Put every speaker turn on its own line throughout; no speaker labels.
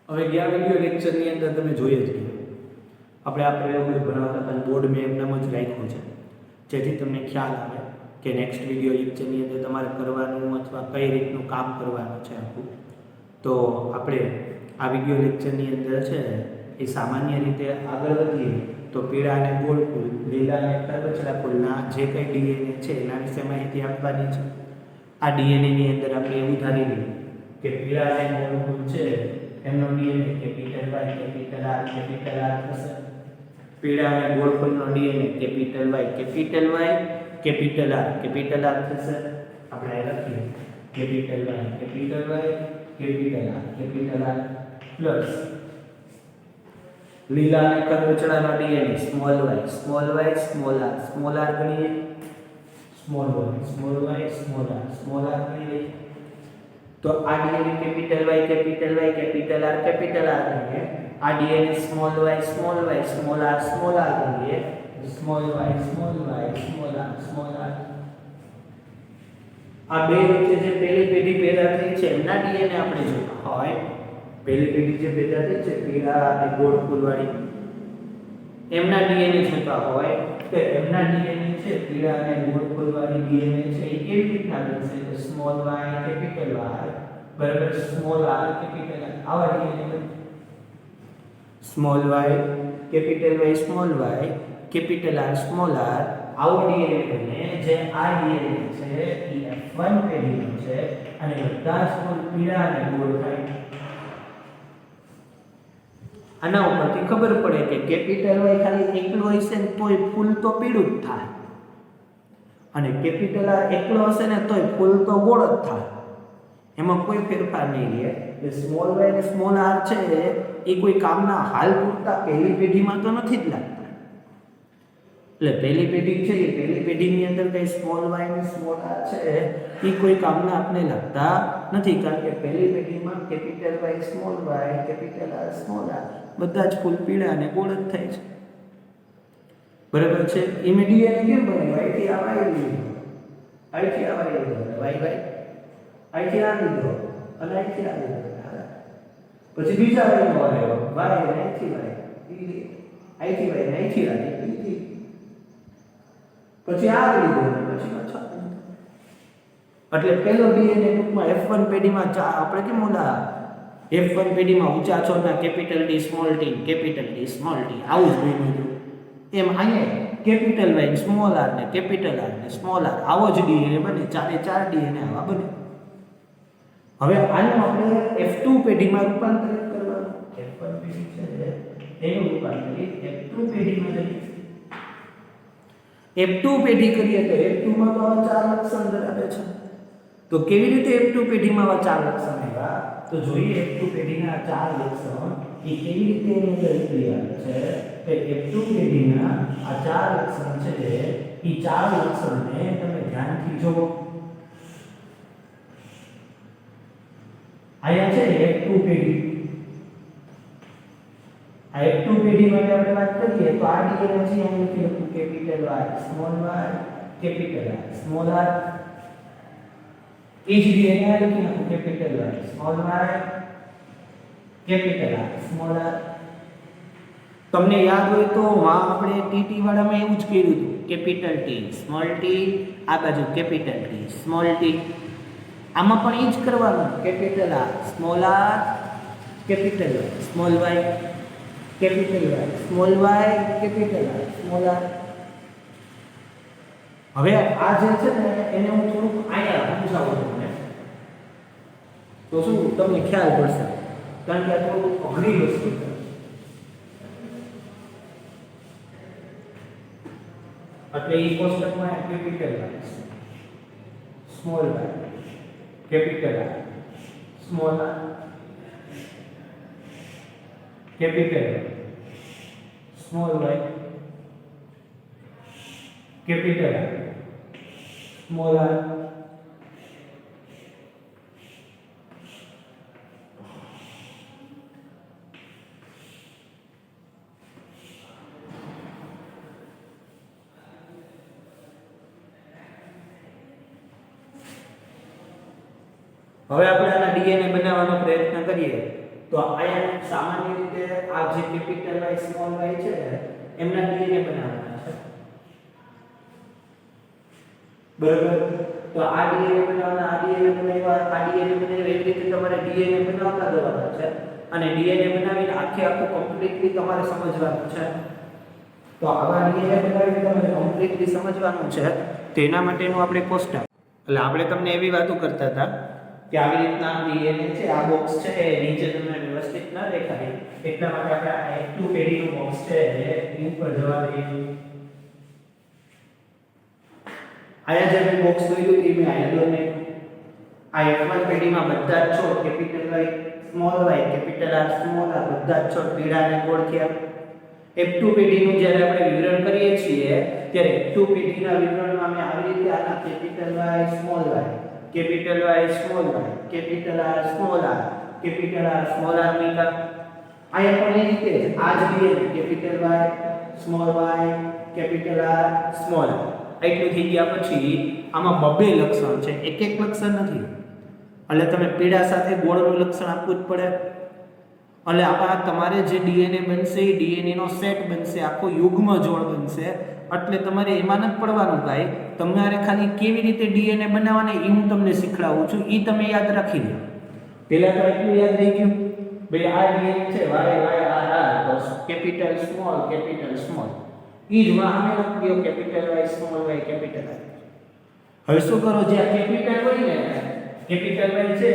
હવે ગયા વિડિયો લેક્ચરની અંદર તમે જોઈએ જ આપણે આ પ્રયોગ બનાવતા હતા બોર્ડ મેં એમનામ જ રાખ્યું છે જેથી તમને ખ્યાલ આવે કે નેક્સ્ટ વિડિયો લેક્ચરની અંદર તમારે કરવાનું અથવા કઈ રીતનું કામ કરવાનું છે આખું. તો આપણે આ વિડિયો લેક્ચરની અંદર છે એ સામાન્ય રીતે આગળ વધીએ તો પીળા અને ગોળ ફૂલ, લીલા અને કરબચડા ફૂલના જે કંઈ ડીએનએ છે એના વિશે માહિતી આપવાની છે. આ ડીએનએ ની અંદર આપણે એવું ધારી લઈએ કે પીળા અને ગોળ ફૂલ છે એમનો DNA capital Y capital R થશે. પીળા અને ગોળ ફૂલનો DNA capital Y capital R થશે. આપણે આ લખીએ capital Y capital R plus લીલા અને કરબચડાનો ડીએનએ સ્મોલ આર ગણીએ સ્મોલ આર ગણીએ તો આ DNA capital Y capital R ગણીએ. આ ડીએનએ સ્મોલ આર ગણીએ સ્મોલ આર. આ બે વચ્ચે જે પહેલી પેઢી પેદા થઈ છે એમના ડીએનએ આપણે જોતા હોય. પહેલી પેઢી જે પેદા થઈ છે પીળા અને ગોળ ફૂલવાળી એમના ડીએનએ જોતા હોય તો એમના ડીએનએ છે પીળા અને ગોળ ફૂલવાળી ડીએનએ છે એ કેવી રીતના બનશે તો સ્મોલ y કેપિટલ R બરાબર સ્મોલ r કેપિટલ R. આવા DNA small y capital R small r આવો ડીએનએ બને જે આ ડીએનએ છે એ F1 પેઢીનો છે અને બધા જ ફૂલ પીળા અને ગોળ થાય. આના ઉપરથી ખબર પડે કે કેપિટલ વાય ખાલી એકલો હશે ને તોય ફૂલ તો પીળું જ થાય અને કેપિટલ આર એકલો હશે ને તોય ફૂલ તો ગોળ જ થાય. એમાં કોઈ ફેરફાર નહીં રહે. એટલે સ્મોલ વાય અને સ્મોલ આર છે એ કોઈ કામના હાલ પૂરતા પહેલી પેઢીમાં તો નથી જ લાગતા. એટલે પહેલી પેઢી છે એ પહેલી પેઢીની અંદર કઈ સ્મોલ વાય અને સ્મોલ આર છે એ કોઈ કામના આપણે લાગતા નથી કારણ કે પહેલી પેઢીમાં capital Y capital R small r બધા જ ફૂલ પીળા અને ગોળ જ થાય છે. બરાબર છે. ઇમિડિયેટ કેમ બને વાય થી આ લીધો આઈ થી આ લીધો વાય આઈ થી આ લીધો અને આઈ થી આ લીધો પછી બીજા વાય નો આવ્યો વાય અને આઈ થી વાય આઈ થી વાય આઈ થી વાય પછી આ લીધો અને પછી પાછો એટલે પહેલો ડીએનએ ટૂંકમાં F1 પેઢીમાં આપણે કેમ ઓલા F1 પેઢીમાં ઊંચા છોડના કેપિટલ ડી સ્મોલ ટી આવું જ બન્યું. એમ અહીંયા કેપિટલ વાય સ્મોલ આર ને કેપિટલ આર ને સ્મોલ આર આવો જ ડીએનએ બને. ચારે ચાર ડીએનએ આવા બને. હવે આનું આપણે F2 પેઢીમાં રૂપાંતરિત કરવાનું. F1 પેઢી છે એનું રૂપાંતરિત F2 પેઢીમાં કરીએ. F2 પેઢી કરીએ તો F2 માં તો આવા ચાર લક્ષણ ધરાવે છે. તો કેવી રીતે F2 પેઢીમાં આવા ચાર લક્ષણ આવ્યા તો જોઈએ F2 પેઢીના ચાર લક્ષણ એ કેવી રીતે એની અંદર ઉતરી આવે છે. કે F2 પેઢીના આ ચાર લક્ષણ છે એ ચાર લક્ષણને તમે ધ્યાનથી જુઓ. આયા છે F2 પેઢી. આ F2 પેઢી માટે આપણે વાત કરીએ તો આ ડીએનએ છે અહીં લખું capital Y small y capital R small r. એ જ ડીએનએ લખી નાખું capital Y small y capital R small r. તમને યાદ હોય તો આપણે ટીટી વાળામાં એવું જ કર્યું હતું કેપિટલ T સ્મોલ t આ બાજુ કેપિટલ T સ્મોલ t. આમાં પણ એ જ કરવાનું capital R small r capital Y small y capital Y small y capital R small r. હવે આ જે છે ને એને હું થોડુંક આયા સમજાવું તમને તો શું તમને ખ્યાલ પડશે કારણ કે આ થોડું અઘરી વસ્તુ છે. એટલે એ કોષ્ટકમાં capital Y small y capital R small r capital small y capital R small r. હવે આપણે આના ડીએનએ બનાવવાનો પ્રયત્ન કરીએ તો અહીંયા સામાન્ય રીતે આ જે કેપિટલ Y સ્મોલ y છે એમના DNA બનાવવાના છે, બરાબર. તો આ DNA બનાવવાના, આ DNA બનાવ્યા, આ DNA બનાવ્યા, એવી રીતે તમારે DNA બનાવતા જવાના છે અને DNA બનાવીને આખું કમ્પ્લીટલી તમારે સમજવાનું છે. તો આવા DNA બનાવીને તમારે કમ્પ્લીટલી સમજવાનું છે. તેના માટેનું આપણે કોષ્ટક, એટલે આપણે તમને એવી વાતો કરતા હતા કે આવી રીતના DNA છે, આ બોક્સ છે એ નીચે તમને વ્યવસ્થિત ન દેખાય એટલા માટે આપણે આ F2 પેઢીનું બોક્સ છે એ ઉપર જવા દઈએ. આયા જે મેં બોક્સ દોર્યું તે મેં આયા દોર્યું. આ F1 પેઢીમાં બધા જ છોડ capital Y small y capital R small r બધા જ છોડ પીળા અને ગોળ થયા. F2 પેઢીનું જ્યારે આપણે વિવરણ કરીએ છીએ ત્યારે F2 પેઢીના વિવરણમાં મેં આવી રીતે આના capital Y small y capital Y small y capital R small r capital R small r મૂક્યા. અહીંયા પણ એ રીતે જ આ જ રીતે capital Y small y capital R small r એટલું થઈ ગયા પછી આમાં બબે લક્ષણ છે, એક એક લક્ષણ નથી. એટલે તમે પીળા સાથે ગોળનું લક્ષણ આપવું જ પડે. એટલે આમાં તમારે જે DNA બનશે એ DNA નો સેટ બનશે, આખો યુગ્મ જોડ બનશે. એટલે તમારે એમાં જ પડવાનું કાંઈ, તમારે ખાલી કેવી રીતે DNA બનાવવાને એ હું તમને શીખડાવું છું, એ તમે યાદ રાખી લો. પહેલા તો એટલું યાદ રહી ગયું ભાઈ આ DNA છે Y capital small capital small, ઈ જ માં અમે લખ્યો capital Y small y capital R. હવે શું કરો, જે આ કેપિટલ હોય ને કેપિટલ Y છે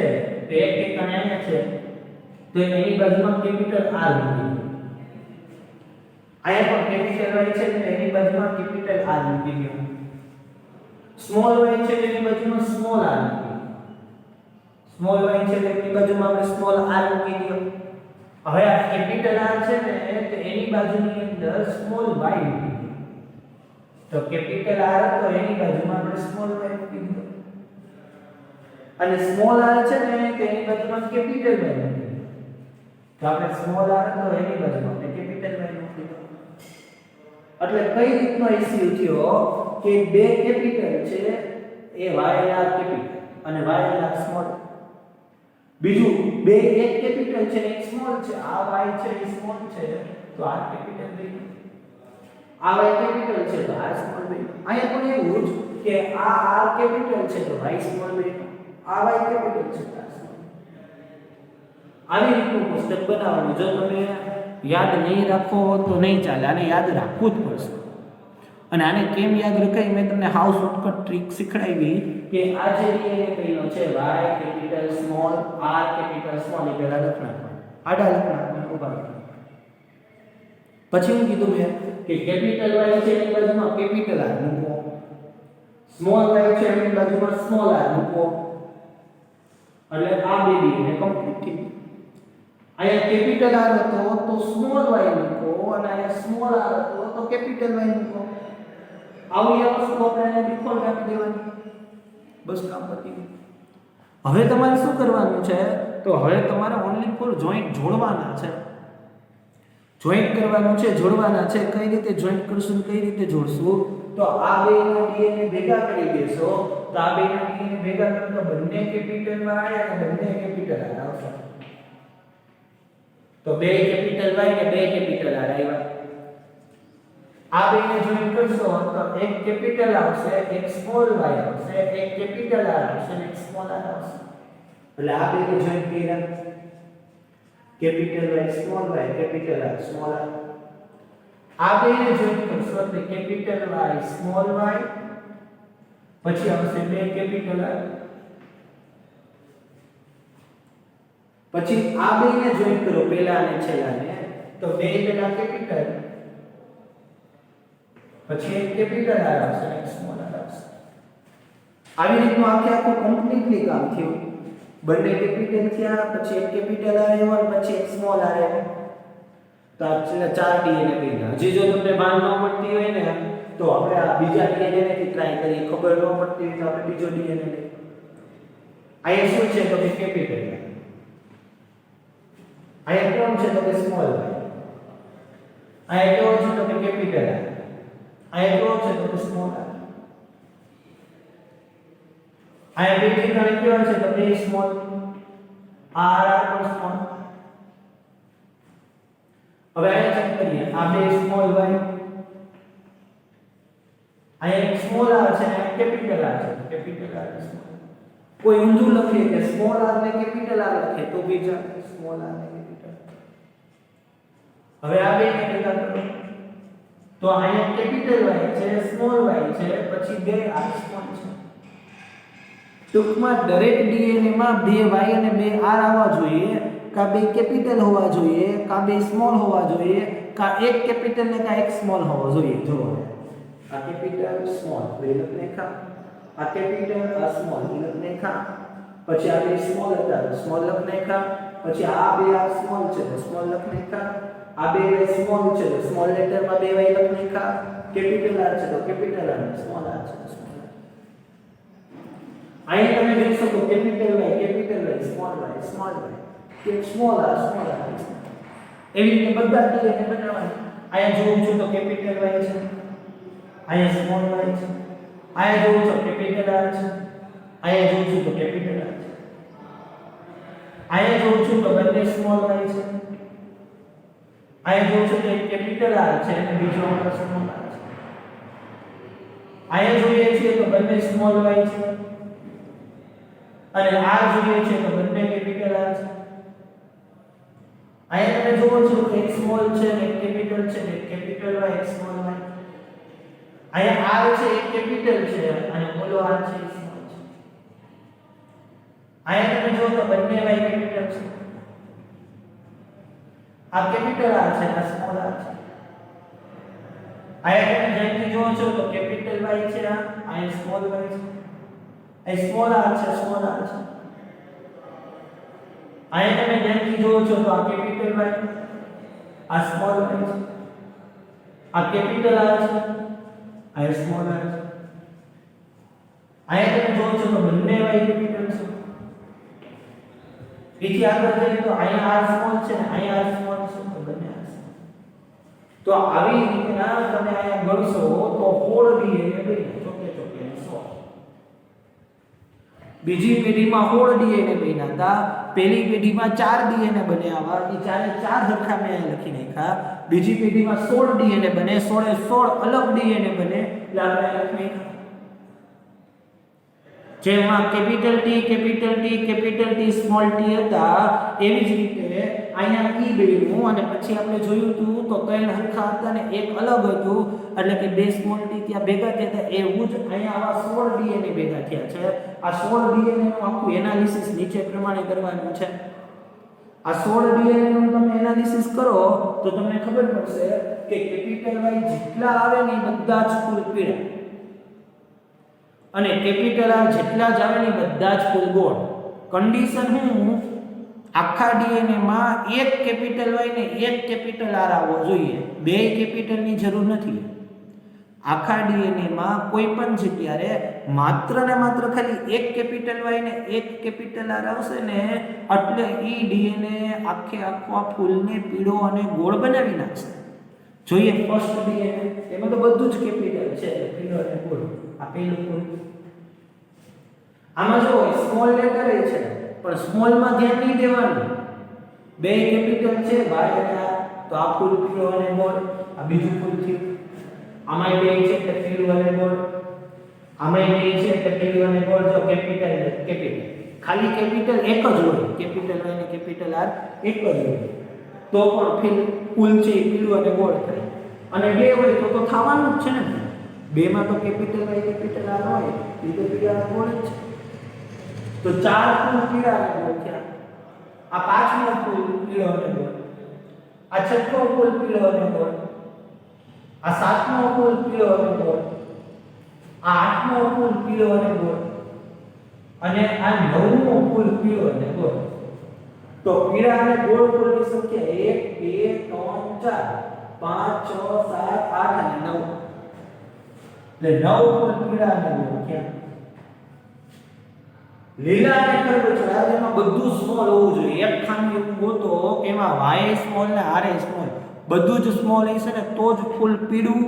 તો એક ઠેકાણે અહીંયા છે તો એની બાજુમાં કેપિટલ R મૂકી દો. અહીંયા પણ કેપિટલ Y છે તો એની બાજુમાં કેપિટલ R મૂકી દો. સ્મોલ y છે તો એની બાજુમાં સ્મોલ r મૂકી દો. સ્મોલ y છે તો એની બાજુમાં આપણે સ્મોલ r મૂકી દો. હવે આ કેપિટલ R છે ને તો એની બાજુની અંદર સ્મોલ y મૂકી દો. તો કેપિટલ R તો એની બાજુમાં આપણે સ્મોલ y મૂકી દો. અને સ્મોલ r છે ને તો એની બાજુમાં કેપિટલ y મૂકી દો. તો આપણે સ્મોલ r તો એની બાજુમાં આપણે કેપિટલ y મૂકી દો. એટલે કઈ રીતનો ઇશ્યુ થયો કે બે કેપિટલ છે એ y r કેપિટલ અને y r સ્મોલ. બીજું બે એક કેપિટલ છે એક સ્મોલ છે, આ y છે એ સ્મોલ છે તો આ કેપિટલ બન્યું, આ y કેપિટલ છે તો આ સ્મોલ બન્યું. અહીંયા પણ એવું જ કે આ r કેપિટલ છે તો y સ્મોલ બન્યું, આ y કેપિટલ છે તો આ સ્મોલ. આવી રીતનું કોષ્ટક બનાવવાનું. જો તમે યાદ નહીં રાખો તો નહીં ચાલે, આને યાદ રાખવું જ પડશે. અને આને કેમ યાદ રખાય મેં તમને હાઉ શોર્ટકટ ટ્રીક શીખડાવી કે આ જે DNA કહીનો છે y capital small r capital small એ પહેલા લખના આડા લખના ઉભા. પછી હું કીધું મેં કે કેપિટલ Y છે એની બાજુમાં કેપિટલ R મૂકો, સ્મોલ y છે એની બાજુમાં સ્મોલ r મૂકો. એટલે આ બે DNA કમ્પ્લીટ થઈ. અહીંયા કેપિટલ R હતો તો સ્મોલ y મૂકો અને અહીંયા સ્મોલ r હતો તો કેપિટલ y મૂકો. આવી વસ્તુ આપણે ડિફોલ્ટ આપી દેવાની, બસ કામ પતી ગયું. હવે તમારે શું કરવાનું છે, તો હવે તમારે ઓન્લી ફોર જોઈન્ટ જોડવાના છે. જોઈન્ટ કરવાનું છે, જોડવાના છે. કઈ રીતે જોઈન્ટ કરશું, કઈ રીતે જોડશું, તો આ બેના DNA ભેગા કરી દેશો તો આ બેના DNA ભેગા કરતો બંને કેપિટલ Y અને બંને કેપિટલ R આવશે. તો બે કેપિટલ Y અને બે કેપિટલ R આવ્યા. આ બેને જોઈન્ટ કરશો તો એક કેપિટલ આવશે, એક સ્મોલ y આવશે, એક કેપિટલ R આવશે અને એક સ્મોલ r આવશે. એટલે આ બેને જોઈન્ટ કર્યા, capital Y small y capital R small r. આ બેને જોઈન્ટ કરશો તો કેપિટલ Y સ્મોલ y પછી આવશે બે કેપિટલ R. પછી આ બેને જોઈન્ટ કરો પહેલા અને છેલ્લાને તો બે પહેલા કેપિટલ પછી એક કેપિટલ R આવશે અને એક સ્મોલ r આવશે. આવી રીતનું આખું કમ્પ્લીટલી કામ થયું. બંને કેપિટલ થયા, પછી એક કેપિટલ R આવ્યો પછી એક સ્મોલ r આવ્યો. તો આ ચાર DNA બન્યા. હજી જો તમને ભાન ન પડતી હોય ને તો આપણે આ બીજા DNA થી ટ્રાય કરીએ. ખબર ન પડતી હોય તો આપણે બીજો DNA લઈએ. અહીંયા શું છે તો કે કેપિટલ y, અહીંયા કોણ છે તો કે સ્મોલ y, અહીંયા કેવો છે તો કે કેપિટલ R, અહીંયા કેવો છે તો કે સ્મોલ r. અહીંયા બે ઠેકાણે કેવા છે તો બે સ્મોલ r r પણ સ્મોલ. હવે આ ચેક કરીએ આ બે સ્મોલ y આ એક સ્મોલ r છે અને કેપિટલ r છે કેપિટલ r કોઈ ઊંધું લખીએ કે સ્મોલ r ને કેપિટલ R લખીએ તો બી ચાલે સ્મોલ r ને કેપિટલ હવે આ બે ને ભેગા કરો તો અહીંયા કેપિટલ y છે સ્મોલ y છે પછી બે r સ્મોલ છે ટૂંકમાં દરેક DNA માં બે y અને બે r આવવા જોઈએ કા બે કેપિટલ હોવા જોઈએ કા બે સ્મોલ હોવા જોઈએ કા એક કેપિટલ ને કા એક સ્મોલ હોવો જોઈએ જો આ કેપિટલ સ્મોલ વેલક રેખા આ કેપિટલ આ સ્મોલ વેલક રેખા પછી આ બે સ્મોલ હતા સ્મોલ લખ રેખા પછી આ બે આ સ્મોલ છે તો સ્મોલ લખ રેખા આ બે સ્મોલ છે તો સ્મોલ લેટર માં બે y લખ રેખા કેપિટલ r છે તો કેપિટલ r સ્મોલ r છે સ્મોલ અહીં તમે જોઈ શકો કેપિટલ y સ્મોલ y કે સ્મોલ r એવી રીતે બધા DNA બનાવવાના અહીંયા જોઉં છું તો કેપિટલ y છે અહીંયા સ્મોલ y છે અહીંયા જોઉં છું કેપિટલ r છે અહીંયા જોઉં છું તો કેપિટલ r છે અહીંયા જોઉં છું તો બંને સ્મોલ y છે અહીંયા જોઉં છું તો એક કેપિટલ r છે અને બીજો સ્મોલ r છે અહીંયા જોઈએ છીએ તો બંને સ્મોલ y છે અને r જોઈએ છે તો બંને કેપિટલ r છે અહીંયા તમે જોવો છો કે એક સ્મોલ છે અને એક કેપિટલ છે અને એક કેપિટલ y એક સ્મોલ y અહીંયા r છે એક કેપિટલ છે અને ઓલો r છે એક સ્મોલ છે અહીંયા તમે જોવો તો બંને y કેપિટલ છે આ કેપિટલ r છે આ સ્મોલ r છે અહીંયા તમે ધ્યાનથી જોવો છો તો કેપિટલ y છે અહીંયા સ્મોલ y છે આ સ્મોલ r છે સ્મોલ r છે અહીંયા તમે ધ્યાનથી જોવો છો તો આ કેપિટલ y આ સ્મોલ y છે આ કેપિટલ r છે આ સ્મોલ r છે અહીંયા તમે જોવો છો તો બંને y કેપિટલ છે બીજી આગળ જઈએ તો અહીંયા r સ્મોલ છે ને અહીંયા r સ્મોલ છે તો બંને r સ્મોલ તો આવી રીતના તમે અહીંયા ગણશો તો 16 DNA બને ચોકે ચોકે 100 બીજી પેઢીમાં 16 DNA બન્યા હતા પહેલી પેઢીમાં 4 DNA બન્યા એ ચારે ચાર સરખા મેં લખી નાખ્યા બીજી પેઢીમાં 16 DNA બને 16 અલગ DNA બને એટલે આપણે લખી નાખ્યા જેમાં કેપિટલ T સ્મોલ t હતા એવી જ રીતે અહીંયા E બન્યું અને પછી આપણે જોયું હતું તો ત્રણ સરખા હતા ને એક અલગ હતું એટલે કે બે સ્મોલ t ત્યાં ભેગા થયા એવું જ અહીંયા આવા 16 DNA ભેગા થયા છે આ 16 DNA નું આખું એનાલિસિસ નીચે પ્રમાણે કરવાનું છે આ 16 DNA નું તમે એનાલિસિસ કરો તો તમને ખબર પડશે કે કેપિટલ Y જેટલા આવે ને બધા જ ફૂલ પીળા અને કેપિટલ R જેટલા જ આવે ને બધા જ ફૂલ ગોળ કન્ડિશન હું આખા DNA માં એક કેપિટલ Y ને એક કેપિટલ R આવવો જોઈએ બે કેપિટલ ની જરૂર નથી આખા DNA માં કોઈ પણ જગ્યાએ માત્ર ને માત્ર ખાલી એક કેપિટલ Y ને એક કેપિટલ R આવશે ને એટલે ઈ DNA આખે આખો ફૂલને પીળો અને ગોળ બનાવી નાખશે જોઈએ ફર્સ્ટ DNA એમાં તો બધું જ કેપિટલ છે પીળો અને ગોળ આ પહેલું ફૂલ આમાં જો સ્મોલ લેટર છે પણ સ્મોલ માં ધ્યાન નહીં દેવાનું બે કેપિટલ છે y અને r તો આ ફૂલ પીળો અને ગોળ આ બીજું ફૂલ થયું આમાં બે છે એટલે પીળું અને ગોળ આમાં બે છે એટલે પીળું અને ગોળ જો કેપિટલ ખાલી કેપિટલ એક જ હોય કેપિટલ y અને કેપિટલ r એક જ હોય તો પણ ફૂલ છે પીળું અને ગોળ થાય અને બે હોય તો થવાનું જ છે ને બે માં તો કેપિટલ y કેપિટલ r હોય એ તો પીળા અને ગોળ જ છે તો ચાર ફૂલ પીળા અને ગોળ થયા આ પાંચમો ફૂલ પીળો અને ગોળ આ છઠ્ઠો ફૂલ પીળો અને ગોળ આ સાતમો ફૂલ પીળો અને ગોળ આ આઠમો ફૂલ પીળો અને ગોળ અને આ નવમો ફૂલ પીળો અને ગોળ તો પીળા અને ગોળ ફૂલની સંખ્યા 1 2 3 4 5 6 7 8 અને 9 એટલે 9 ફૂલ પીળા અને ગોળ ક્યાં લીલા અને ખરબચડા જેમાં બધું સ્મોલ હોવું જોઈએ એક ખાનું એવું ગોતો કે એમાં y સ્મોલ ને r સ્મોલ બધું જ સ્મોલ હશે ને તો જ ફૂલ પીળું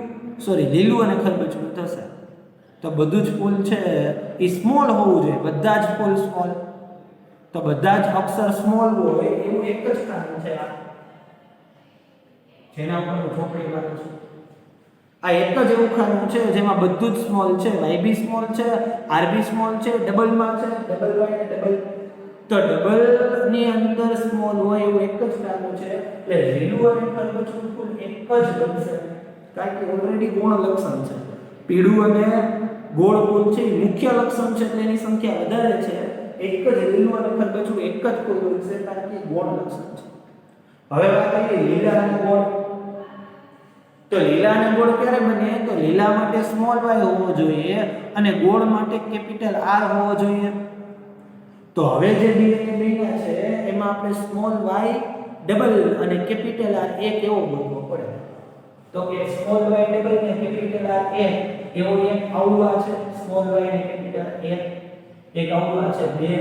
લીલું અને ખરબચડું થશે તો બધું જ ફૂલ છે એ સ્મોલ હોવું જોઈએ બધા જ ફૂલ સ્મોલ તો બધા જ અક્ષર સ્મોલ હોય એવું એક જ કારણ છે આ જેના ઉપર હું ચોપડી મારું છું. આ એક જ એવું ખાનું છે જેમાં બધું જ સ્મોલ છે. YB સ્મોલ છે, RB સ્મોલ છે, ડબલમાં છે, ડબલ Y ને ડબલ. તો ડબલ ની અંદર સ્મોલ હોય એવું એક જ ખાનું છે. એટલે લીલું અને ખરબચડું કુલ એક જ બનશે. કારણ કે ઓલરેડી ગુણ લક્ષણ છે. પીળું અને ગોળ કુલ છે એ મુખ્ય લક્ષણ છે એટલે એની સંખ્યા વધારે છે. એક જ લીલું અને ખરબચડું એક જ કુલ બનશે કારણ કે ગોળ લક્ષણ છે. હવે વાત કરીએ લીલા અને ગોળ. તો લીલા અને ગોળ ક્યારે બને? તો લીલા માટે સ્મોલ y હોવો જોઈએ અને ગોળ માટે કેપિટલ R હોવો જોઈએ. તો હવે જે DNA બન્યા છે એમાં આપણે સ્મોલ y ડબલ અને કેપિટલ R એક એવો ગોતવો પડે. તો કે સ્મોલ y ડબલ અને કેપિટલ R એવો એક આવવા છે. સ્મોલ y અને કેપિટલ એક આવવા છે 2,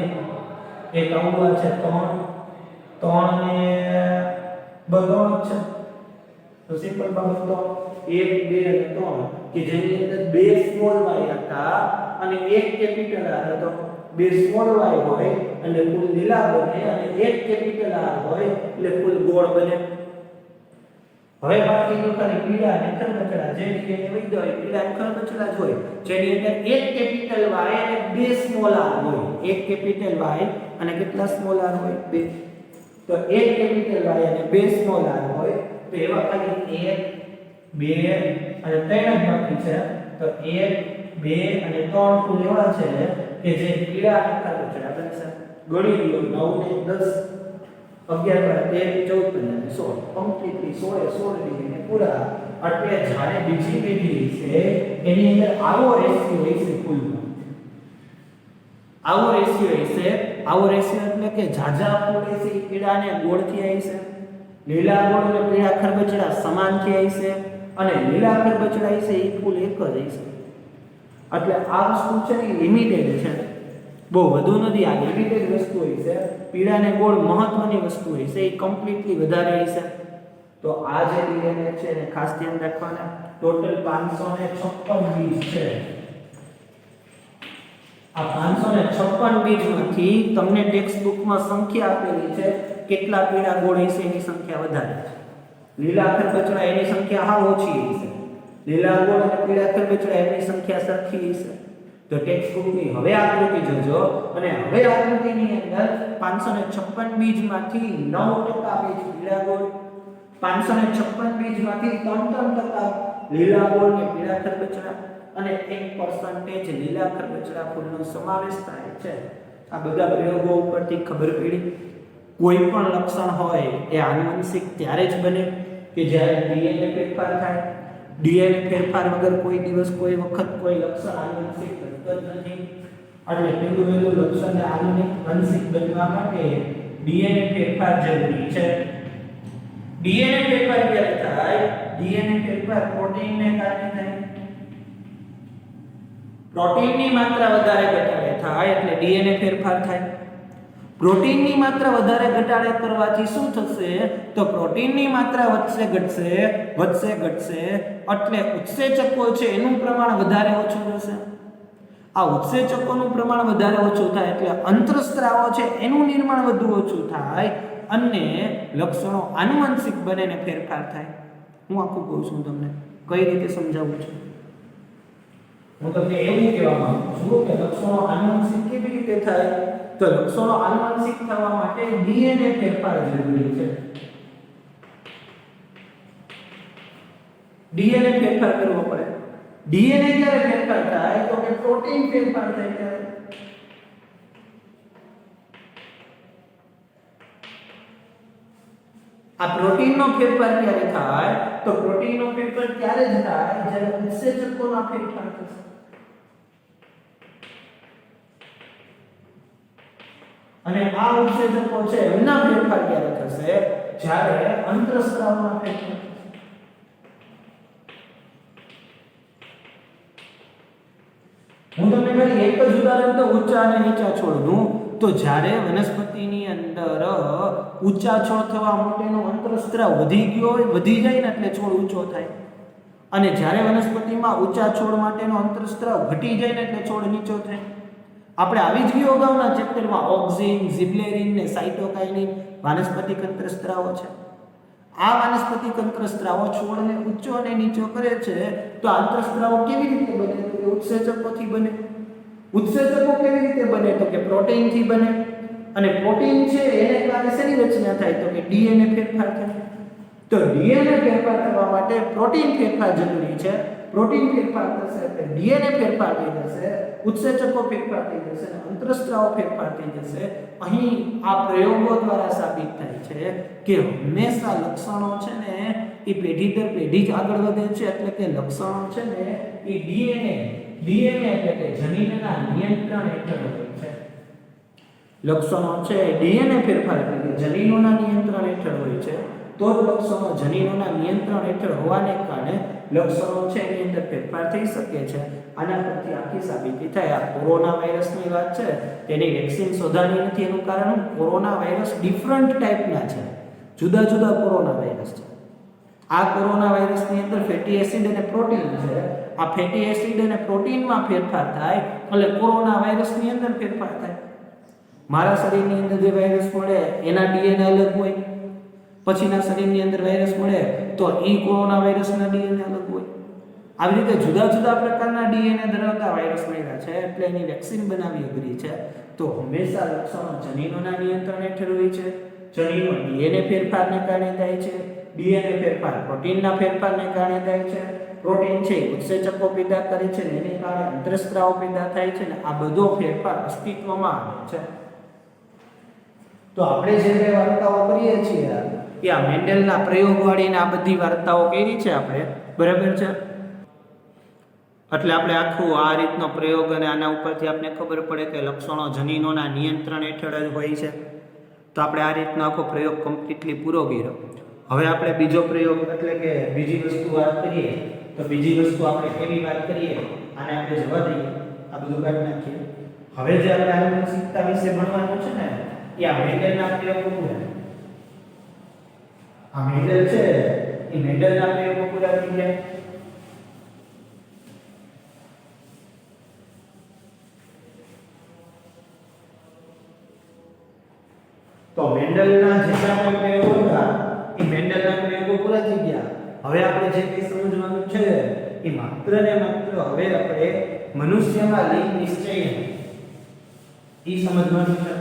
એક આવવા છે 3 ને બધો છે. તો સિમ્પલ બાબત તો 1 2 અને 3 કે જેની અંદર બે સ્મોલ y હતા અને એક કેપિટલ R હતો. બે સ્મોલ y હોય એટલે કુલ લીલા બને અને એક કેપિટલ R હોય એટલે કુલ ગોળ બને. હવે બાકી તો ખાલી પીળા અને ખરબચડા જે DNA વૈદ્ય હોય પીળા અને ખરબચડા જ હોય જેની અંદર એક કેપિટલ Y અને બે સ્મોલ r હોય. એક કેપિટલ Y અને કેટલા સ્મોલ r હોય? બે. તો એક કેપિટલ Y અને બે સ્મોલ r હોય તો એવા ખાલી 1 2 અને 3 જ બાકી છે. તો 1 2 અને 3 કુલ એવા છે કે જે પીળા અને ખરબચડા બનશે. ગણી લો 9 ને 10 11 13 14 16 કમ્પ્લીટલી 16 ડિગ્રીને પૂરા. એટલે જ્યારે બીજી પેઢી છે એની અંદર આવો રેશિયો હોય છે કુલમાં. આવો રેશિયો હશે. આવો રેશિયો એટલે કે ઝાઝા ફૂલ છે એ પીળા અને ગોળથી આવી છે. લીલા ગોળ અને પીળા ખરબચડા સમાનથી આવી છે અને લીલા ખરબચડા છે એ કુલ એક જ હશે. એટલે આ વસ્તુ છે એ લિમિટેડ છે. બહુ વધુ નથી. આ લિમિટેડ વસ્તુ હોય છે. પીળા અને ગોળ મહત્વની વસ્તુ હોય છે. એ કમ્પ્લીટલી વધારે હોય છે. તો આ જે DNA છે એને ખાસ ધ્યાન રાખવાના. ટોટલ 556 બીજ છે. આ 556 બીજમાંથી તમને ટેક્સ્ટ બુકમાં સંખ્યા આપેલી છે કેટલા પીળા ગોળ હશે એની સંખ્યા વધારે છે. લીલા ખરબચડા એની સંખ્યા હાવ ઓછી હશે. લીલા ગોળ અને પીળા ખરબચડા એની સંખ્યા સરખી હશે. તો ટેક્સ્ટ બુકની હવે આકૃતિ જોજો અને હવે આકૃતિની અંદર 556 બીજમાંથી 9% બીજ પીળા ગોળ, 556 બીજમાંથી 3% લીલા ગોળ ને પીળા ખરબચડા અને 1% લીલા ખરબચડા ફૂલનો સમાવેશ થાય છે. આ બધા પ્રયોગો ઉપરથી ખબર પડી કોઈ પણ લક્ષણ હોય એ આનુવંશિક ત્યારે જ બને કે જ્યારે DNA ફેરફાર થાય. DNA ફેરફાર વગર કોઈ દિવસ કોઈ વખત કોઈ લક્ષણ આનુવંશિક બનતું જ નથી. એટલે પેલું લક્ષણ આનુવંશિક બનવા માટે DNA ફેરફાર જરૂરી છે. DNA ફેરફાર ક્યારે થાય? DNA ફેરફાર પ્રોટીનને કારણે થાય. પ્રોટીનની માત્રા વધારે ઘટાડે થાય એટલે DNA ફેરફાર થાય. પ્રોટીનની માત્રા વધારે ઘટાડે કરવાથી શું થશે? તો પ્રોટીનની માત્રા વધશે ઘટશે એટલે ઉત્સેચકો છે એનું પ્રમાણ વધારે ઓછું થશે. આ ઉત્સેચકોનું પ્રમાણ વધારે ઓછું થાય એટલે અંતરસ્ત્રાવો છે એનું નિર્માણ વધુ ઓછું થાય અને લક્ષણો આનુવંશિક બને ને ફેરફાર થાય. હું આખું કહું છું તમને કઈ રીતે સમજાવું છું. હું તમને એવું કહેવા માંગુ છું કે લક્ષણો આનુવંશિક કેવી રીતે થાય? તો લક્ષણો આનુવંશિક થવા માટે DNA ફેરફાર જરૂરી છે. DNA ફેરફાર કરવો પડે. DNA ક્યારે ફેરફાર થાય? તો કે પ્રોટીન ફેરફાર થાય ત્યારે. આ પ્રોટીનનો ફેરફાર ક્યારે થાય? તો પ્રોટીનનો ફેરફાર ત્યારે જ થાય જ્યારે ઉત્સેચકોનો ફેરફાર થશે. અને આ ઉત્સેચકો છે એમના ફેરફાર ક્યારે થશે? જ્યારે અંતરસ્ત્રાવના ફેરફાર. હું તમને ખાલી એક જ ઉદાહરણ તો ઊંચા અને નીચા છોડનું. તો જ્યારે વનસ્પતિની અંદર ઊંચા છોડ થવા માટેનો અંતરસ્ત્રાવ વધી જાય ને એટલે છોડ ઊંચો થાય. અને જ્યારે વનસ્પતિમાં ઊંચા છોડ માટેનો અંતરસ્ત્રાવ ઘટી જાય ને એટલે છોડ નીચો થાય. આપણે આવી જ ગયો અગાઉના ચેપ્ટરમાં ઓક્સિન, ઝિબલેરિન ને સાઇટોકાઇનિન વાનસ્પતિક અંતરસ્ત્રાવો છે. આ વાનસ્પતિક અંતરસ્ત્રાવો છોડને ઊંચો અને નીચો કરે છે. તો આંતરસ્ત્રાવો કેવી રીતે બને? તો કે ઉત્સેચકોથી બને. ઉત્સેચકો કેવી રીતે બને? તો કે પ્રોટીનથી બને. અને પ્રોટીન છે એને કારણે શેની રચના થાય? તો કે ડીએનએ ફેરફાર થાય. તો ડીએનએ ફેરફાર કરવા માટે પ્રોટીન ફેરફાર જરૂરી છે. પ્રોટીન ફેરફાર થશે એટલે ડીએનએ ફેરફાર થઈ જશે, ઉત્સેચકો ફેરફાર થઈ જશે અને અંતરસ્ત્રાવો ફેરફાર થઈ જશે. અહીં આ પ્રયોગો દ્વારા સાબિત થાય છે કે હંમેશા લક્ષણો છે ને એ પેઢી દર પેઢી જ આગળ વધે છે. એટલે કે લક્ષણો છે ને એ ડીએનએ એટલે કે જનીનના નિયંત્રણ હેઠળ હોય છે. લક્ષણો છે ડીએનએ ફેરફાર એટલે કે જનીનોના નિયંત્રણ હેઠળ હોય છે. તો જ લક્ષણો જનીનોના નિયંત્રણ હેઠળ હોવાને કારણે લક્ષણો છે એની અંદર ફેરફાર થઈ શકે છે. આના પરથી આખી સાબિતી થાય. આ કોરોના વાયરસની વાત છે, તેની વેક્સિન શોધાણી નથી. એનું કારણ કોરોના વાયરસ ડિફરન્ટ ટાઈપના છે, જુદા જુદા કોરોના વાયરસ છે. આ કોરોના વાયરસની અંદર ફેટી એસિડ અને પ્રોટીન છે. આ ફેટી એસિડ અને પ્રોટીનમાં ફેરફાર થાય એટલે કોરોના વાયરસની અંદર ફેરફાર થાય. મારા શરીરની અંદર જે વાયરસ મળે એના ડીએનએ અલગ હોય, પછીના શરીરની અંદર વાયરસ મળે તો ઈ કોરોના વાયરસના ડીએનએ અલગ હોય. આવી રીતે જુદા જુદા પ્રકારના ડીએનએ ધરાવતા વાયરસ મળ્યા છે એટલે એની વેક્સિન બનાવવી અઘરી છે. તો હંમેશા લક્ષણો જનીનોના નિયંત્રણ હેઠળ હોય છે. જનીનો ડીએનએ ફેરફારને કારણે થાય છે. ડીએનએ ફેરફાર પ્રોટીનના ફેરફારને કારણે થાય છે. પ્રોટીન છે ઉત્સેચકો પેદા કરે છે ને એને કારણે અંતરસ્ત્રાવો પેદા થાય છે ને આ બધો ફેરફાર અસ્તિત્વમાં આવે છે. તો આપણે જે વાર્તાઓ કરીએ છીએ કે આ મેન્ડલના પ્રયોગવાળીને આ બધી વાર્તાઓ કરી છે આપણે, બરાબર છે. એટલે આપણે આખું આ રીતનો પ્રયોગ અને આના ઉપરથી આપણે ખબર પડે કે લક્ષણો જનીનોના નિયંત્રણ હેઠળ જ હોય છે. તો આપણે આ રીતનો આખો પ્રયોગ કમ્પ્લીટલી પૂરો કર્યો. હવે આપણે બીજો પ્રયોગ એટલે કે બીજી વસ્તુ વાત કરીએ. તો બીજી વસ્તુ આપણે કેવી વાત કરીએ આને આપણે જવા દઈએ, આ બધું કાઢી નાખીએ. હવે જે આપણે આનુવંશિકતા વિશે ભણવાનું છે ને એ આ મેન્ડલના પ્રયોગો પૂરા. આ મેન્ડલ છે એ મેન્ડલના પ્રયોગો પૂરા થઈ ગયા. તો મેન્ડલના જેટલા પણ પ્રયોગો હતા એ મેન્ડલના પ્રયોગો પૂરા થઈ ગયા. હવે આપણે જે કંઈ સમજવાનું છે એ માત્ર ને માત્ર હવે આપણે મનુષ્યમાં લિંગ નિશ્ચય એ સમજવાનું છે.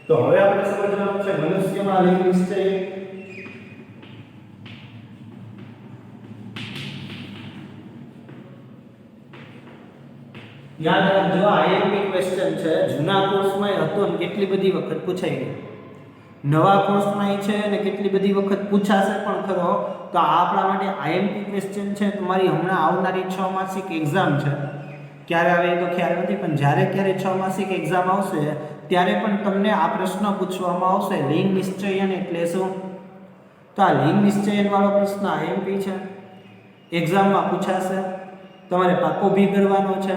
તો હવે આપણે સમજવાનું છે મનુષ્યમાં લિંગ નિશ્ચય. યાદ રાખજો આઈએમપી ક્વેશ્ચન છે. જૂના કોર્સમાં હતો ને કેટલી બધી વખત પૂછાઈ ગયો, નવા કોર્સમાં છે ને કેટલી બધી વખત પૂછાશે પણ ખરો. તો આ આપણા માટે આઈએમપી ક્વેશ્ચન છે. તમારી હમણાં આવનારી 6 માસિક એક્ઝામ છે, ક્યારે આવે તો ખ્યાલ નથી, પણ જ્યારે ક્યારે 6 માસિક એક્ઝામ આવશે ત્યારે પણ તમને આ પ્રશ્ન પૂછવામાં આવશે લિંગ નિશ્ચયન એટલે શું. તો આ લિંગ નિશ્ચયન વાળો પ્રશ્ન આઈએમપી છે, એક્ઝામમાં પૂછાશે, તમારે પાકો ભી કરવાનો છે.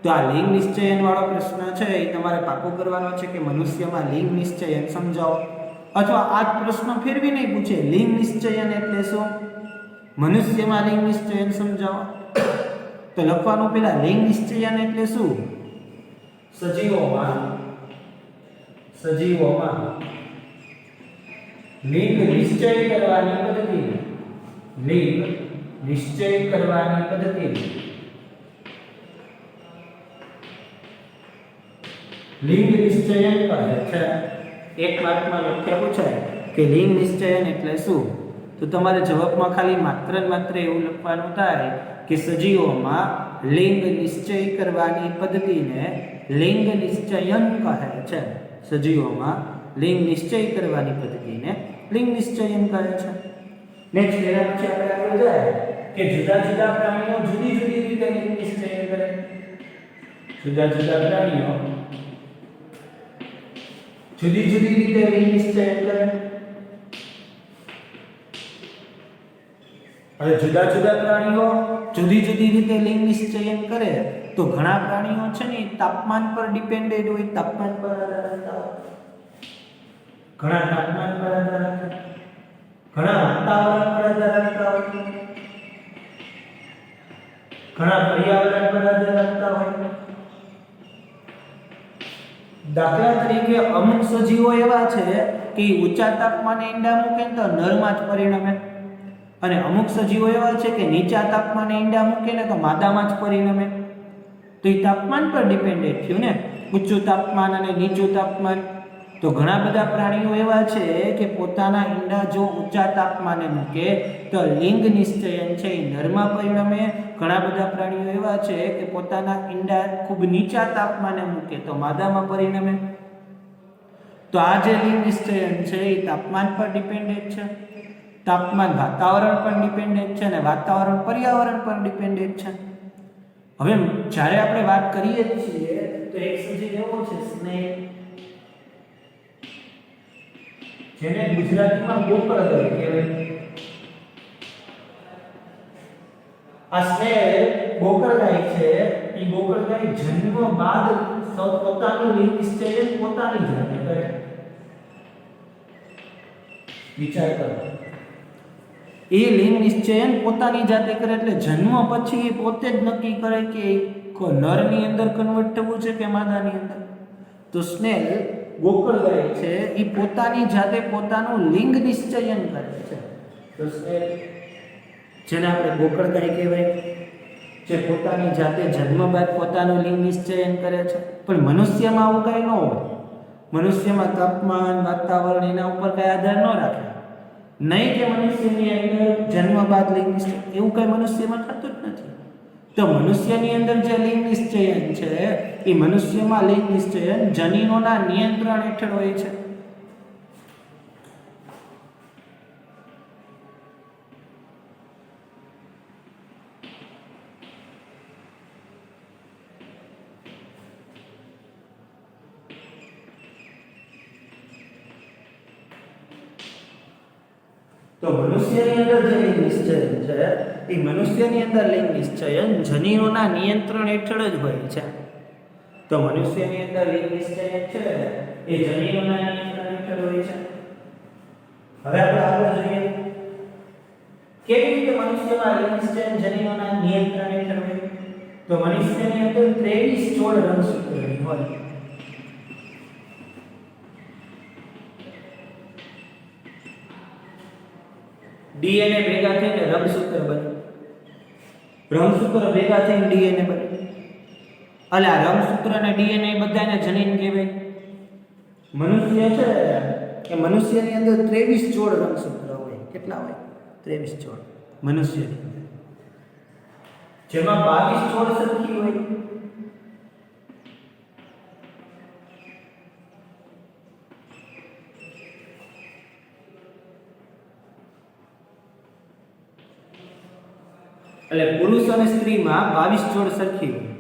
તો આ લિંગ નિશ્ચયન વાળો પ્રશ્ન છે એ તમારે પાકો કરવાનો છે કે મનુષ્યમાં લિંગ નિશ્ચયન સમજાવો. અથવા આ પ્રશ્ન ફેરવી નહીં પૂછે લિંગ નિશ્ચયન એટલે શું, મનુષ્યમાં લિંગ નિશ્ચયન સમજાવો. તો લખવાનું પેલા લિંગ નિશ્ચયન એટલે શું, સજીવોમાં લિંગ નિશ્ચય કરવાની પદ્ધતિ, લિંગ નિશ્ચય કરવાની પદ્ધતિ, લિંગ નિશ્ચયન કહે છે. એક વાક્યમાં લખ્યા પૂછાય કે લિંગ નિશ્ચયન એટલે શું, તો તમારે જવાબમાં ખાલી માત્ર ને માત્ર એવું લખવાનું થાય કે સજીવોમાં લિંગ નિશ્ચય કરવાની પદ્ધતિને લિંગ નિશ્ચયન કહે છે. સજીવોમાં લિંગ નિશ્ચય કરવાની પદ્ધતિને લિંગ નિશ્ચયન કહે છે. નેક્સ્ટ એના પછી આપણે આગળ જાય કે જુદા જુદા પ્રાણીઓ જુદી જુદી રીતે લિંગ નિશ્ચય કરે. જુદા જુદા પ્રાણીઓ જુદી જુદી રીતે લિંગ નિશ્ચય કરે. હવે જુદા જુદા પ્રાણીઓ જુદી જુદી રીતે લિંગ નિશ્ચયન કરે તો ઘણા પ્રાણીઓ છે ને તાપમાન પર ડિપેન્ડેડ હોય, તાપમાન પર આધાર રાખતા હોય, ઘણા તાપમાન પર આધાર રાખે, ઘણા વાતાવરણ પર આધાર રાખતા હોય, ઘણા પર્યાવરણ પર આધાર રાખતા હોય. દાખલા તરીકે અમુક સજીવો એવા છે કે ઊંચા તાપમાને ઈંડા મૂકે તો નરમાં જ પરિણમે, અને અમુક સજીવો એવા છે કે નીચા તાપમાને ઈંડા મૂકે ને તો માદામાં જ પરિણમે. તો એ તાપમાન પર ડિપેન્ડેન્ટ થયું ને, ઊંચું તાપમાન અને નીચું તાપમાન. તો ઘણા બધા પ્રાણીઓ એવા છે કે પોતાના ઈંડા જો ઊંચા તાપમાને મૂકે તો લિંગ નિશ્ચયન છે એ નરમાં પરિણમે. ઘણા બધા પ્રાણીઓ એવા છે કે પોતાના ઈંડા ખૂબ નીચા તાપમાને મૂકે તો માદામાં પરિણમે. તો આ જે લિંગ નિશ્ચયન છે એ તાપમાન પર ડિપેન્ડેન્ટ છે. તાપમાન વાતાવરણ પર ડિપેન્ડેન્ટ છે અને વાતાવરણ પર્યાવરણ પર ડિપેન્ડેન્ટ છે. હવે જ્યારે આપણે વાત કરીએ છીએ તો એક સજીવ એવો છે સ્નેક, જેને ગુજરાતીમાં ગોકળગાય કહેવાય. આ સ્નેક ગોકળગાય છે. એ ગોકળગાય જન્મ બાદ પોતાનું લિંગ નિશ્ચયન પોતાની જાતે કરે. વિચાર કરો, એ લિંગ નિશ્ચયન પોતાની જાતે કરે એટલે જન્મ પછી એ પોતે જ નક્કી કરે કે નરની અંદર કન્વર્ટ થવું છે કે માદાની અંદર. તો સ્નેલ ગોકળગાય છે એ પોતાની જાતે પોતાનું લિંગ નિશ્ચયન કરે છે. તો સ્નેલ, જેને આપણે ગોકળગાય કહેવાય, જે પોતાની જાતે જન્મ બાદ પોતાનું લિંગ નિશ્ચયન કરે છે. પણ મનુષ્યમાં આવું કાંઈ ન હોય. મનુષ્યમાં તાપમાન, વાતાવરણ એના ઉપર કાંઈ આધાર ન રાખે. નહીં કે મનુષ્યની અંદર જન્મ બાદ લિંગ નિશ્ચયન, એવું કાંઈ મનુષ્યમાં થતું જ નથી. તો મનુષ્યની અંદર જે લિંગ નિશ્ચયન છે એ મનુષ્યમાં લિંગ નિશ્ચયન જનીનોના નિયંત્રણ હેઠળ હોય છે. તો મનુષ્યની અંદર જે લિંગ નિશ્ચયન છે એ મનુષ્યની અંદર લિંગ નિશ્ચયન જનીનોના નિયંત્રણ હેઠળ જ હોય છે. તો મનુષ્યની અંદર લિંગ નિશ્ચયન છે એ જનીનોના નિયંત્રણ હેઠળ હોય છે. હવે આપણે આગળ જોઈએ કેવી રીતે મનુષ્યમાં લિંગ નિશ્ચયન જનીનોના નિયંત્રણ હેઠળ હોય. તો મનુષ્યની અંદર 23 જોડ રંગસૂત્રોની હોય. ડીએનએ ભેગા થઈને રંગસૂત્ર બને. રંગસૂત્ર ભેગા થઈને ડીએનએ બને. એટલે આ રંગસૂત્ર અને ડીએનએ બધાને જનીન કહેવાય. મનુષ્ય છે કે મનુષ્યની અંદર 23 જોડ રંગસૂત્ર હોય. કેટલા હોય? 23 જોડ મનુષ્યની અંદર, જેમાં 22 જોડ સરખી હોય. એટલે પુરુષ અને સ્ત્રીમાં 22 જોડ સરખી હોય.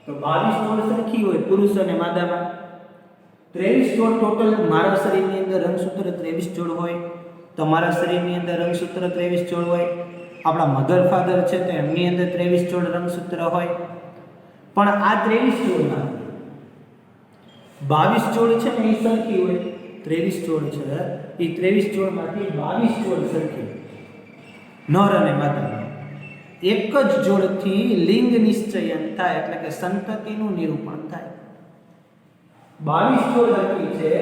તો 22 જોડ સરખી હોય પુરુષ અને માદામાં. 23 જોડ ટોટલ મારા શરીરની અંદર રંગસૂત્ર 23 જોડ હોય. તમારા શરીરની અંદર રંગસૂત્ર 23 જોડ હોય. આપણા મધર ફાધર છે તો એમની અંદર 23 જોડ રંગસૂત્ર હોય. પણ આ 23 જોડમાં 22 જોડ છે ને એ સરખી હોય. 23 જોડ છે એ 23 જોડમાંથી 22 જોડ સરખી નર અને માદામાં. એક જ જોડથી લિંગ નિશ્ચયન થાય એટલે કે સંતતિનું નિરૂપણ થાય. 22 જોડ હતી છે.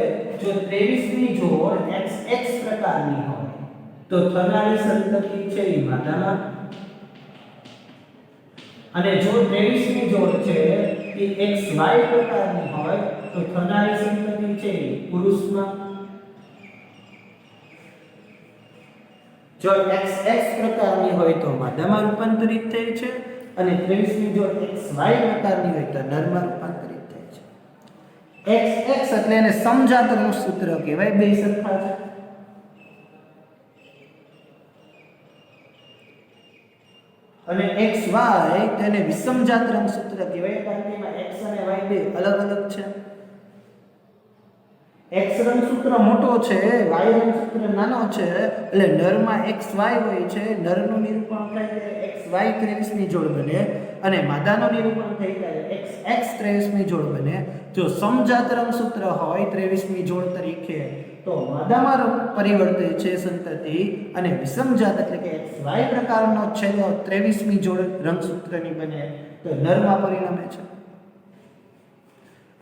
જો 23મી જોડ XX પ્રકારની હોય તો થનારી સંતતિ છે એ માદામાં, અને જો 23મી જોડ છે એ XY પ્રકારની હોય તો થનારી સંતતિ છે એ પુરુષમાં. જો XX પ્રકારની હોય તો માદામાં રૂપાંતરિત થાય છે, અને 23મી જો XY પ્રકારની હોય તો નરમાં રૂપાંતરિત થાય છે. XX એટલે એને સમજાત રંગસૂત્ર કહેવાય. બે સરખા છે. અને XY તેને વિષમજાત રંગસૂત્ર કહેવાય, કારણ કે એમાં X અને Y બે અલગ અલગ છે. X રંગસૂત્ર મોટો છે, Y રંગસૂત્ર નાનો છે, એટલે નરમાં XY હોય છે. નરનું નિરૂપણ થાય ત્યારે XY 23મી જોડ બને, અને માદાનું નિરૂપણ થાય ત્યારે XX 23મી જોડ બને. જો સમજાત રંગસૂત્ર હોય 23મી જોડ તરીકે તો માદામાં પરિવર્તે છે સંતતિ અને વિષમજાત એટલે કે XY પ્રકારનો છેલ્લો 23મી જોડ રંગસૂત્રની બને તો નરમાં પરિણમે છે.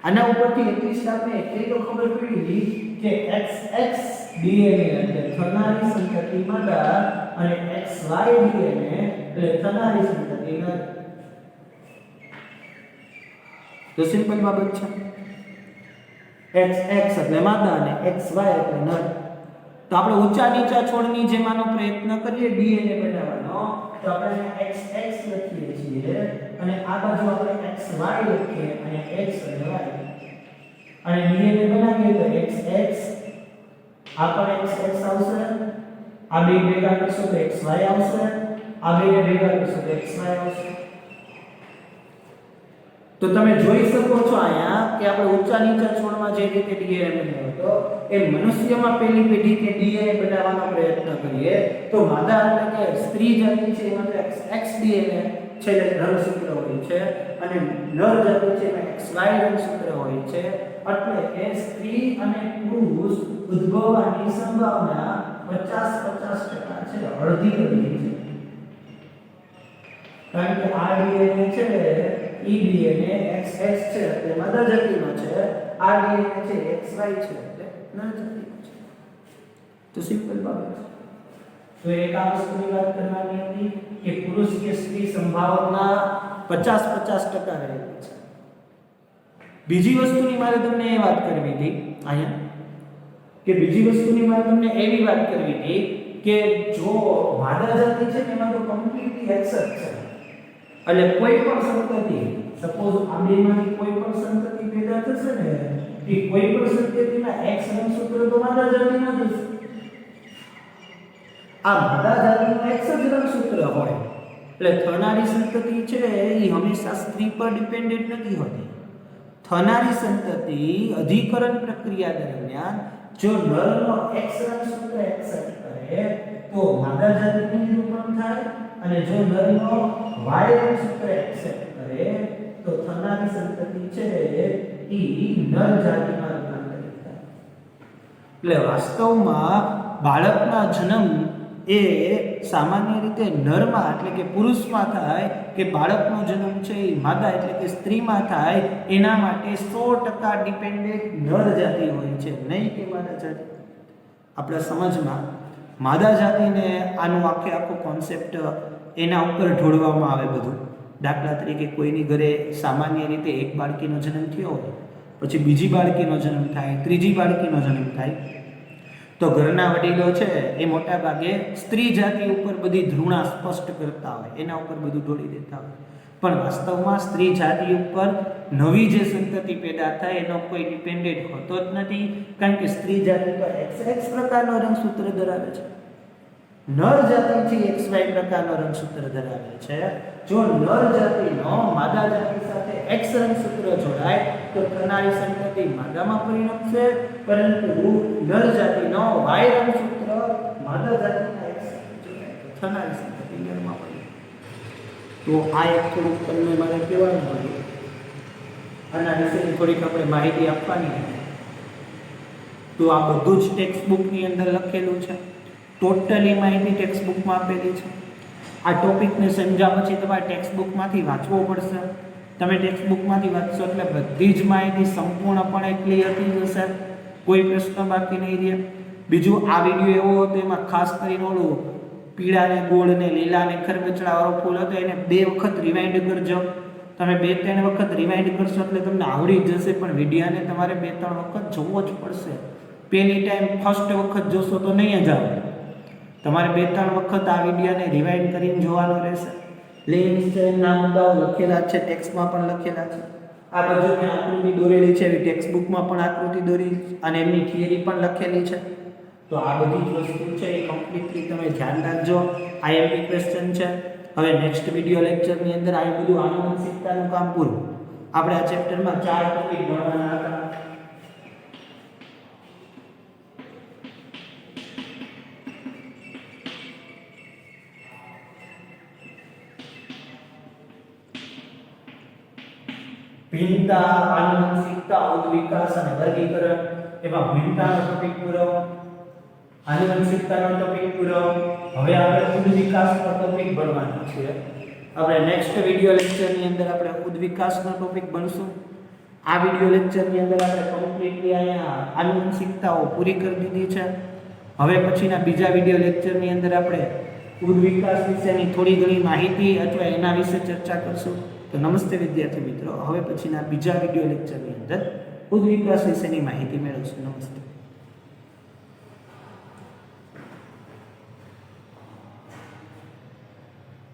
આના ઉપરથી એટલી જ આપણે એટલી તો ખબર પડી કે XX DNA એટલે થનારી સંતતિ માદા અને XY DNA એટલે થનારી સંતતિ નર. તો સિમ્પલ બાબત છે. XX એટલે માદા અને XY એટલે નર. તો આપણે ઊંચા નીચા છોડની જેમ આનો પ્રયત્ન કરીએ DNA બનાવવાનો તો આપણે XX લખીએ છીએ અને આ બાજુ આપણે XY લખીએ અને X અને Y અને DNA બનાવીએ તો XX આ પણ XX આવશે, આ બે ભેગા કરશો તો XY આવશે, આ બે ભેગા કરશો તો XY આવશે. તો તમે જોઈ શકો છો અહીંયા કે આપણે ઊંચા નીચા છોડમાં જે રીતે DNA બનાવ્યો હતો એ મનુષ્યમાં પહેલી પેઢી કે DNA બનાવવાનો પ્રયત્ન કરીએ તો માદા એટલે કે સ્ત્રી જાતિ છે એમાં તો XX DNA છેલ્લે રંગસૂત્ર હોય છે અને નર જાતિ છે એમાં XY રંગસૂત્ર હોય છે. એટલે કે સ્ત્રી અને પુરુષ ઉદ્ભવવાની સંભાવના 50-50% છે, અડધી છે. કારણ કે આ DNA છે ઈ DNA XX છે એટલે માદા જાતિનો છે, આ DNA છે XY છે એટલે નર જાતિનો છે. તો સિમ્પલ બાબત છે. તો એક આ વસ્તુની વાત કરવાની હતી કે પુરુષ કે સ્ત્રી સંભાવના 50-50% રહેલી છે. બીજી વસ્તુની મારે તમને એ વાત કરવી હતી અહીંયા કે બીજી વસ્તુની મારે તમને એવી વાત કરવી હતી કે જો માદા જાતિ છે એમાં તો કમ્પ્લીટલી એક્સેપ્ટ છે એટલે કોઈ પણ સંતતિ સપોઝ આ બેમાંથી કોઈ પણ સંતતિ પેદા થશે ને એ કોઈ પણ સંતતિના X રંગસૂત્ર તો માદા જાતિના જ હશે. આ માદા જાતિનું X જ રંગસૂત્ર હોય એટલે થનારી સંતતિ છે એ હંમેશા સ્ત્રી પર ડિપેન્ડન્ટ નથી હોતી. થનારી સંતતિ અધિકરણ પ્રક્રિયા દરમિયાન જો નરનો X રંગસૂત્ર એક્સેપ્ટ કરે તો માદા જાતિનું નિરૂપણ થાય અને જો નરનો Y રંગસૂત્ર એક્સેપ્ટ કરે તો થનારી સંતતિ છે ઈ નર જાતિમાં રૂપાંતરિત થાય. એટલે વાસ્તવમાં બાળકના જન્મ એ સામાન્ય રીતે નરમાં એટલે કે પુરુષમાં થાય કે બાળકનો જન્મ છે એ માદા એટલે કે સ્ત્રીમાં થાય એના માટે 100% ડિપેન્ડન્ટ નર જાતિ હોય છે, નહીં કે માદા જાતિ. આપણા સમાજમાં માદા જાતિને આનો આખો કોન્સેપ્ટ એના ઉપર ઢોળવામાં આવે બધું. દાખલા તરીકે કોઈની ઘરે સામાન્ય રીતે એક બાળકીનો જન્મ થયો હોય, પછી બીજી બાળકીનો જન્મ થાય, ત્રીજી બાળકીનો જન્મ થાય તો ઘરના વડીલો છે એ મોટા ભાગે સ્ત્રી જાતિ ઉપર બધી ધૃણા સ્પષ્ટ કરતા હોય, એના ઉપર બધું ઢોળી દેતા હોય. પણ વાસ્તવમાં સ્ત્રી જાતિ ઉપર નવી જે સંતતિ પેદા થાય એનો કોઈ ડિપેન્ડન્ટ હોતો જ નથી, કારણ કે સ્ત્રી જાતિ તો XX પ્રકારનો રંગસૂત્ર ધરાવે છે, નર જાતિ છે XY પ્રકારનો રંગસૂત્ર ધરાવે છે. જો નર જાતિનો માદા જાતિ સાથે X રંગસૂત્ર જોડાય તો થનારી સંતતિ માદામાં પરિણમશે, પરંતુ નર જાતિનો Y રંગસૂત્ર માદા જાતિના X જોડાય તો થનારી સંતતિ નરમાં પરિણમશે. તો આ એક થોડુંક તમને મારે કહેવાનું હતું, આના વિશેની થોડીક આપણે માહિતી આપવાની હતી. તો આ બધું જ ટેક્સ્ટ બુકની અંદર લખેલું છે, ટોટલી માહિતી ટેક્સ્ટ બુકમાં આપેલી છે. આ ટોપિકને સમજ્યા પછી તમારે ટેક્સ્ટ બુકમાંથી વાંચવો પડશે. તમે ટેક્સ્ટ બુકમાંથી વાંચશો એટલે બધી જ માહિતી સંપૂર્ણપણે ક્લિયર થઈ જશે, કોઈ પ્રશ્ન બાકી નહીં રહે. બીજું આ વિડીયો એવો હતો એમાં ખાસ કરીને ઓલું પીળા ને ગોળ ને લીલા ને ખરબચડા વાળો ફૂલ હતો એને 2 વખત રિવાઇન્ડ કરજો. તમે 2-3 વખત રિવાઇન્ડ કરશો એટલે તમને આવડી જશે, પણ વિડીયાને તમારે 2-3 વખત જોવો જ પડશે. પહેલી ટાઈમ ફર્સ્ટ વખત જોશો તો નહીં જ આવડે, તમારે 2-3 વખત આ વિડીયોને રિવાઇન્ડ કરીને જોવાનો રહેશે. નીચે ના મુદ્દાઓ લખેલા છે, ટેક્સ્ટમાં પણ લખેલા છે. આ બાજુ મેં આકૃતિ દોરેલી છે, એવી ટેક્સ્ટ બુકમાં પણ આકૃતિ દોરી અને એમની થિયરી પણ લખેલી છે. તો આ બધી જ વસ્તુ છે એ કમ્પ્લીટલી તમે ધ્યાન રાખજો. આઈએમપી ક્વેશ્ચન છે. હવે નેક્સ્ટ વિડીયો લેક્ચરની અંદર આ બધું આનુવંશિકતાનું કામ પૂરું. આપણે આ ચેપ્ટરમાં 4 ટોપિક ભણવાના હતા. ભિન્નતા, આનુવંશિકતા, ઉદ્વિકાસ અને વર્ગીકરણ. એમાં ભિન્નતાનો ટોપિક પૂરો, આનુવંશિકતાનો ટોપિક પૂરો. હવે આપણે ઉદ વિકાસનો ટોપિક ભણવાનો છે. આપણે નેક્સ્ટ વિડિયો લેક્ચરની અંદર આપણે ઉદ વિકાસનો ટોપિક ભણશું. આ વિડિયો લેક્ચરની અંદર આપણે કમ્પ્લીટલી અહીંયા આનુવંશિકતાઓ પૂરી કરી દીધી છે. હવે પછીના બીજા વિડિયો લેક્ચરની અંદર આપણે ઉદ વિકાસ વિશેની થોડી ઘણી માહિતી અથવા એના વિશે ચર્ચા કરશું. તો નમસ્તે વિદ્યાર્થી મિત્રો, હવે પછીના બીજા વિડિયો લેક્ચરની અંદર ઉદ વિકાસ વિશેની માહિતી મેળવશું. નમસ્તે.